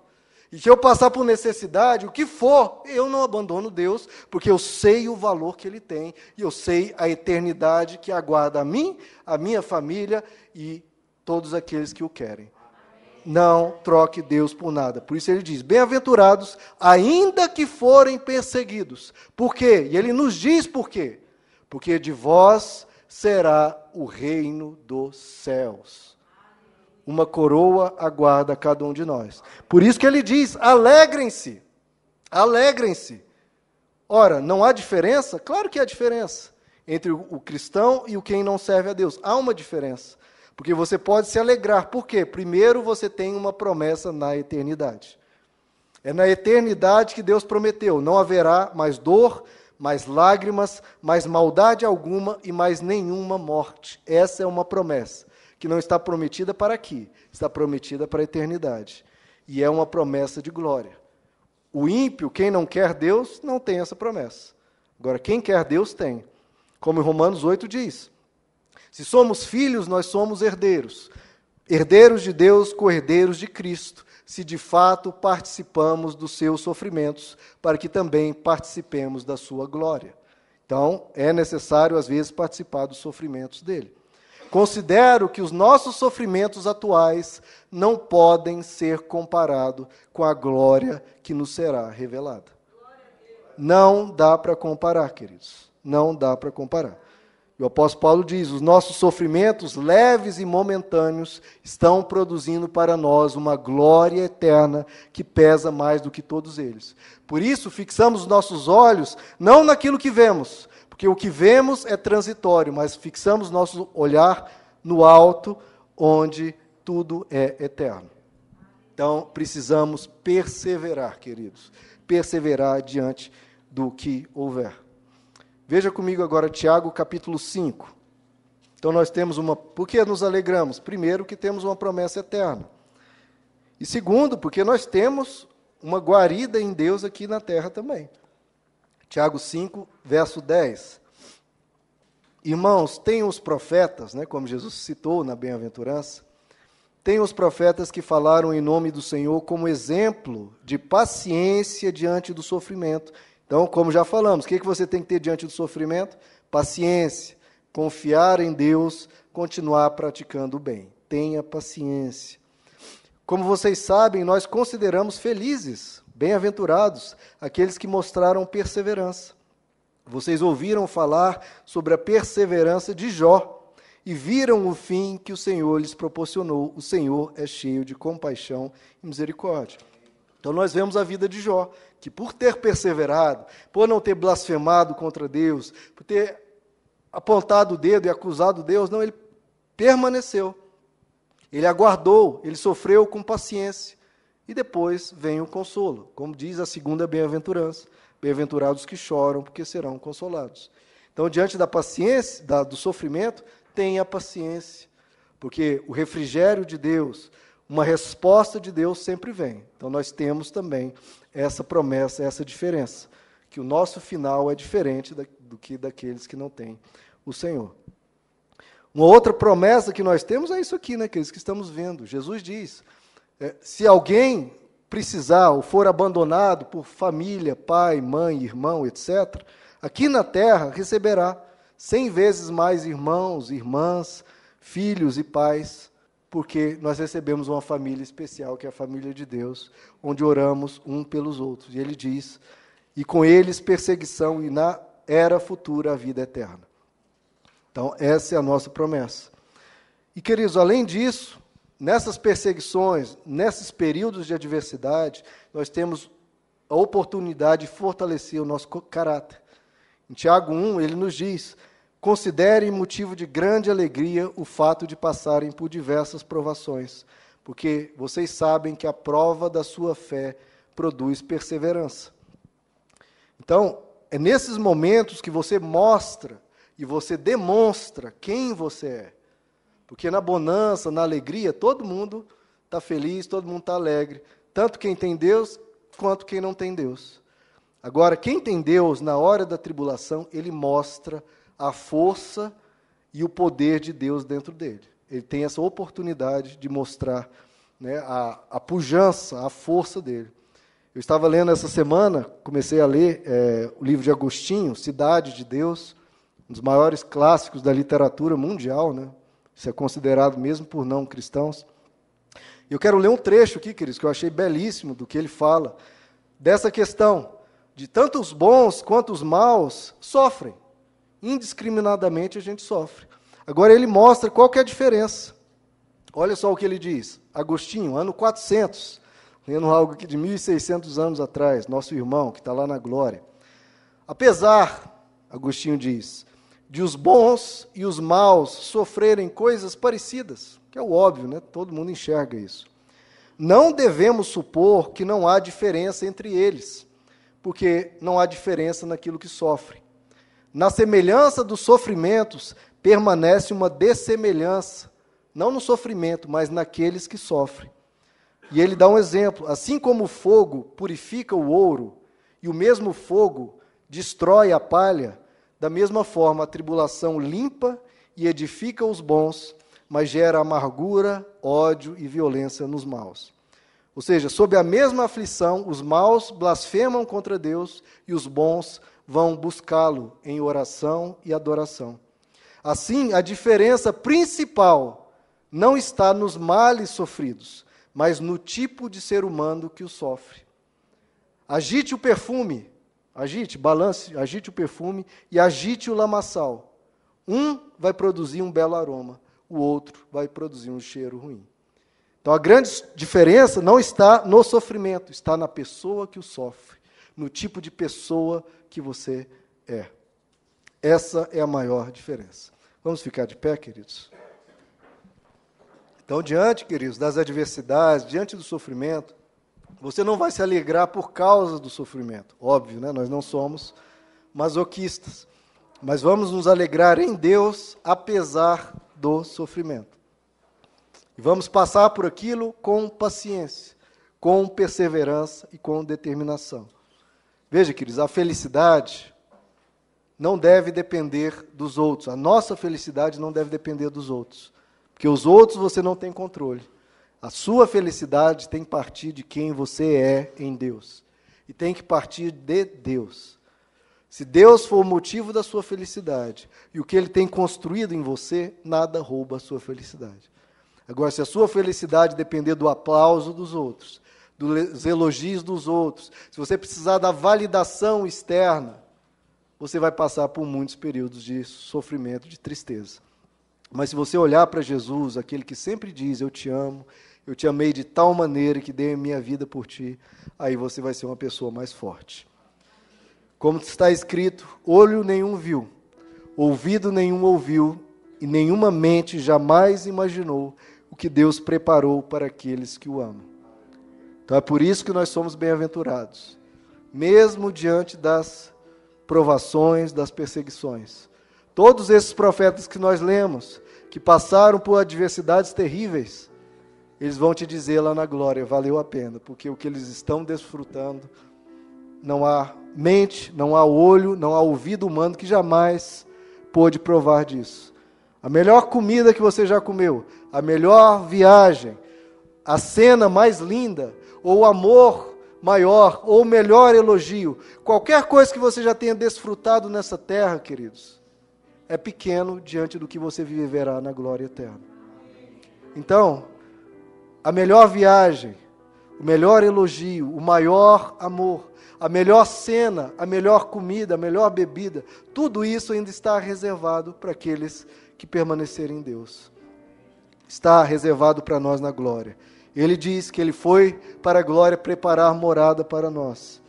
A: e que eu passar por necessidade, o que for, eu não abandono Deus, porque eu sei o valor que Ele tem, e eu sei a eternidade que aguarda a mim, a minha família e todos aqueles que o querem. Não troque Deus por nada. Por isso ele diz, bem-aventurados, ainda que forem perseguidos. Por quê? E ele nos diz por quê. Porque de vós será o reino dos céus. Uma coroa aguarda cada um de nós. Por isso que ele diz, alegrem-se. Alegrem-se. Ora, não há diferença? Claro que há diferença entre o cristão e o quem não serve a Deus. Há uma diferença. Porque você pode se alegrar. Por quê? Primeiro, você tem uma promessa na eternidade. É na eternidade que Deus prometeu. Não haverá mais dor, mais lágrimas, mais maldade alguma e mais nenhuma morte. Essa é uma promessa que não está prometida para aqui. Está prometida para a eternidade. E é uma promessa de glória. O ímpio, quem não quer Deus, não tem essa promessa. Agora, quem quer Deus, tem. Como em Romanos 8 diz. Se somos filhos, nós somos herdeiros. Herdeiros de Deus, co-herdeiros de Cristo, se de fato participamos dos seus sofrimentos, para que também participemos da sua glória. Então, é necessário, às vezes, participar dos sofrimentos dele. Considero que os nossos sofrimentos atuais não podem ser comparados com a glória que nos será revelada. Não dá para comparar, queridos. Não dá para comparar. E o apóstolo Paulo diz, os nossos sofrimentos leves e momentâneos estão produzindo para nós uma glória eterna que pesa mais do que todos eles. Por isso, fixamos os nossos olhos não naquilo que vemos, Porque o que vemos é transitório, mas fixamos nosso olhar no alto, onde tudo é eterno. Então, precisamos perseverar, queridos. Perseverar diante do que houver. Veja comigo agora Tiago, capítulo 5. Então, nós temos por que nos alegramos? Primeiro, que temos uma promessa eterna. E segundo, porque nós temos uma guarida em Deus aqui na terra também. Tiago 5, verso 10. Irmãos, tem os profetas, como Jesus citou na bem-aventurança, tem os profetas que falaram em nome do Senhor como exemplo de paciência diante do sofrimento. Então, como já falamos, o que você tem que ter diante do sofrimento? Paciência, confiar em Deus, continuar praticando o bem. Tenha paciência. Como vocês sabem, nós consideramos felizes, bem-aventurados, aqueles que mostraram perseverança. Vocês ouviram falar sobre a perseverança de Jó e viram o fim que o Senhor lhes proporcionou. O Senhor é cheio de compaixão e misericórdia. Então nós vemos a vida de Jó, que por ter perseverado, por não ter blasfemado contra Deus, por ter apontado o dedo e acusado Deus, não, ele permaneceu. Ele aguardou, ele sofreu com paciência. E depois vem o consolo, como diz a segunda bem-aventurança. Bem-aventurados que choram, porque serão consolados. Então, diante da paciência, do sofrimento, tenha paciência, porque o refrigério de Deus, uma resposta de Deus sempre vem. Então, nós temos também essa promessa, essa diferença, que o nosso final é diferente do que daqueles que não têm o Senhor. Uma outra promessa que nós temos é isso aqui, aqueles que estamos vendo. Jesus diz, se alguém precisar ou for abandonado por família, pai, mãe, irmão, etc., aqui na terra receberá 100 vezes mais irmãos, irmãs, filhos e pais, porque nós recebemos uma família especial, que é a família de Deus, onde oramos um pelos outros. E ele diz, e com eles perseguição, e na era futura a vida eterna. Então, essa é a nossa promessa. E, queridos, além disso, nessas perseguições, nesses períodos de adversidade, nós temos a oportunidade de fortalecer o nosso caráter. Em Tiago 1, ele nos diz, considerem motivo de grande alegria o fato de passarem por diversas provações, porque vocês sabem que a prova da sua fé produz perseverança. Então, é nesses momentos que você mostra e você demonstra quem você é. Porque na bonança, na alegria, todo mundo está feliz, todo mundo está alegre. Tanto quem tem Deus, quanto quem não tem Deus. Agora, quem tem Deus, na hora da tribulação, ele mostra a força e o poder de Deus dentro dele. Ele tem essa oportunidade de mostrar a pujança, a força dele. Eu estava lendo essa semana, comecei a ler o livro de Agostinho, Cidade de Deus, um dos maiores clássicos da literatura mundial, Isso é considerado mesmo por não cristãos. E eu quero ler um trecho aqui, queridos, que eu achei belíssimo do que ele fala, dessa questão de tanto os bons quanto os maus sofrem. Indiscriminadamente a gente sofre. Agora ele mostra qual que é a diferença. Olha só o que ele diz. Agostinho, ano 400, lendo algo aqui de 1.600 anos atrás, nosso irmão que está lá na glória. Apesar, Agostinho diz, de os bons e os maus sofrerem coisas parecidas, que é o óbvio, todo mundo enxerga isso. Não devemos supor que não há diferença entre eles, porque não há diferença naquilo que sofrem. Na semelhança dos sofrimentos, permanece uma dessemelhança, não no sofrimento, mas naqueles que sofrem. E ele dá um exemplo, assim como o fogo purifica o ouro, e o mesmo fogo destrói a palha, da mesma forma, a tribulação limpa e edifica os bons, mas gera amargura, ódio e violência nos maus. Ou seja, sob a mesma aflição, os maus blasfemam contra Deus e os bons vão buscá-lo em oração e adoração. Assim, a diferença principal não está nos males sofridos, mas no tipo de ser humano que o sofre. Agite o perfume, balance, agite o perfume e agite o lamaçal. Um vai produzir um belo aroma, o outro vai produzir um cheiro ruim. Então, a grande diferença não está no sofrimento, está na pessoa que o sofre, no tipo de pessoa que você é. Essa é a maior diferença. Vamos ficar de pé, queridos? Então, diante, queridos, das adversidades, diante do sofrimento, você não vai se alegrar por causa do sofrimento. Óbvio, né? Nós não somos masoquistas. Mas vamos nos alegrar em Deus, apesar do sofrimento. E vamos passar por aquilo com paciência, com perseverança e com determinação. Veja, queridos, a felicidade não deve depender dos outros. A nossa felicidade não deve depender dos outros. Porque os outros você não tem controle. A sua felicidade tem que partir de quem você é em Deus. E tem que partir de Deus. Se Deus for o motivo da sua felicidade, e o que Ele tem construído em você, nada rouba a sua felicidade. Agora, se a sua felicidade depender do aplauso dos outros, dos elogios dos outros, se você precisar da validação externa, você vai passar por muitos períodos de sofrimento, de tristeza. Mas se você olhar para Jesus, aquele que sempre diz, eu te amo, eu te amei de tal maneira que dei a minha vida por ti, aí você vai ser uma pessoa mais forte. Como está escrito, olho nenhum viu, ouvido nenhum ouviu, e nenhuma mente jamais imaginou o que Deus preparou para aqueles que o amam. Então é por isso que nós somos bem-aventurados, mesmo diante das provações, das perseguições. Todos esses profetas que nós lemos, que passaram por adversidades terríveis, eles vão te dizer lá na glória, valeu a pena, porque o que eles estão desfrutando, não há mente, não há olho, não há ouvido humano que jamais pôde provar disso. A melhor comida que você já comeu, a melhor viagem, a cena mais linda, ou o amor maior, ou o melhor elogio, qualquer coisa que você já tenha desfrutado nessa terra, queridos, é pequeno diante do que você viverá na glória eterna. Então, a melhor viagem, o melhor elogio, o maior amor, a melhor cena, a melhor comida, a melhor bebida, tudo isso ainda está reservado para aqueles que permanecerem em Deus. Está reservado para nós na glória. Ele diz que Ele foi para a glória preparar morada para nós.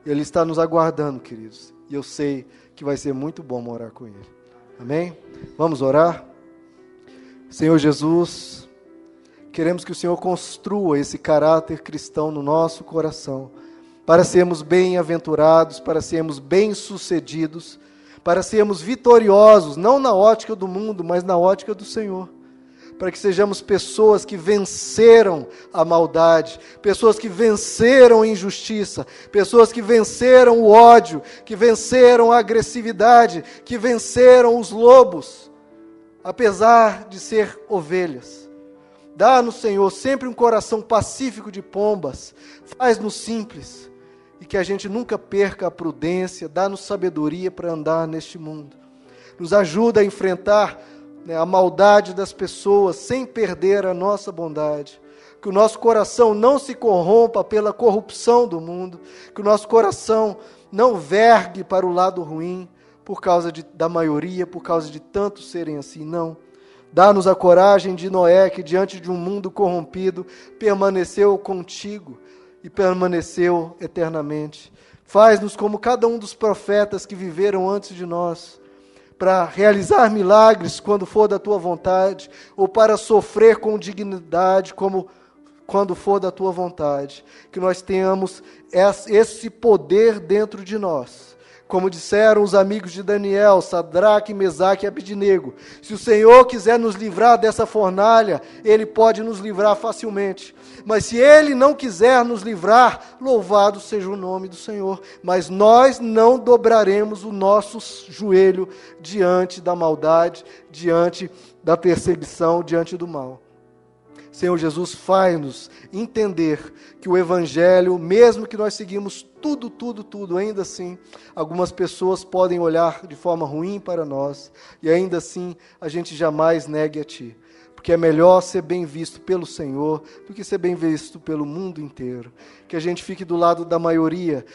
A: Ele está nos aguardando, queridos. E eu sei que vai ser muito bom morar com Ele. Amém? Vamos orar? Senhor Jesus, queremos que o Senhor construa esse caráter cristão no nosso coração, para sermos bem-aventurados, para sermos bem-sucedidos, para sermos vitoriosos, não na ótica do mundo, mas na ótica do Senhor. Para que sejamos pessoas que venceram a maldade, pessoas que venceram a injustiça, pessoas que venceram o ódio, que venceram a agressividade, que venceram os lobos, apesar de ser ovelhas. Dá-nos, Senhor, sempre um coração pacífico de pombas, faz-nos simples, e que a gente nunca perca a prudência, dá-nos sabedoria para andar neste mundo. Nos ajuda a enfrentar a maldade das pessoas sem perder a nossa bondade. Que o nosso coração não se corrompa pela corrupção do mundo, que o nosso coração não vergue para o lado ruim, por causa da maioria, por causa de tantos serem assim, não. Dá-nos a coragem de Noé, que diante de um mundo corrompido, permaneceu contigo e permaneceu eternamente. Faz-nos como cada um dos profetas que viveram antes de nós, para realizar milagres quando for da tua vontade, ou para sofrer com dignidade como quando for da tua vontade. Que nós tenhamos esse poder dentro de nós. Como disseram os amigos de Daniel, Sadraque, Mesaque e Abednego, se o Senhor quiser nos livrar dessa fornalha, Ele pode nos livrar facilmente. Mas se Ele não quiser nos livrar, louvado seja o nome do Senhor. Mas nós não dobraremos o nosso joelho diante da maldade, diante da perseguição, diante do mal. Senhor Jesus, faz-nos entender que o Evangelho, mesmo que nós seguimos tudo, ainda assim, algumas pessoas podem olhar de forma ruim para nós, e ainda assim a gente jamais negue a Ti. Porque é melhor ser bem visto pelo Senhor do que ser bem visto pelo mundo inteiro. Que a gente fique do lado da maioria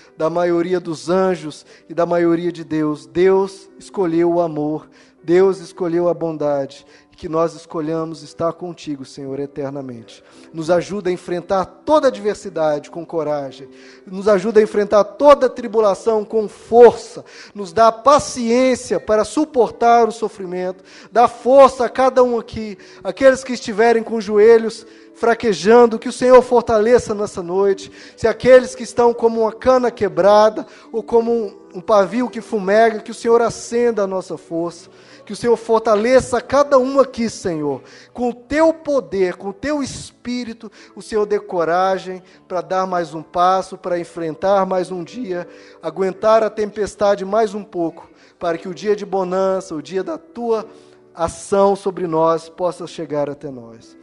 A: dos anjos e da maioria de Deus. Deus escolheu o amor, Deus escolheu a bondade, que nós escolhamos estar contigo, Senhor, eternamente. Nos ajuda a enfrentar toda adversidade com coragem, nos ajuda a enfrentar toda tribulação com força, nos dá paciência para suportar o sofrimento, dá força a cada um aqui, aqueles que estiverem com os joelhos fraquejando, que o Senhor fortaleça nessa noite, se aqueles que estão como uma cana quebrada, ou como um pavio que fumega, que o Senhor acenda a nossa força, que o Senhor fortaleça cada um aqui, Senhor, com o Teu poder, com o Teu Espírito, o Senhor dê coragem para dar mais um passo, para enfrentar mais um dia, aguentar a tempestade mais um pouco, para que o dia de bonança, o dia da Tua ação sobre nós, possa chegar até nós.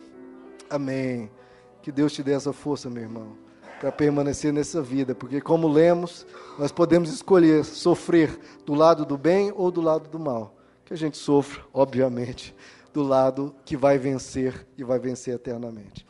A: Amém. Que Deus te dê essa força, meu irmão, para permanecer nessa vida, porque como lemos, nós podemos escolher sofrer do lado do bem ou do lado do mal. Que a gente sofra, obviamente, do lado que vai vencer e vai vencer eternamente.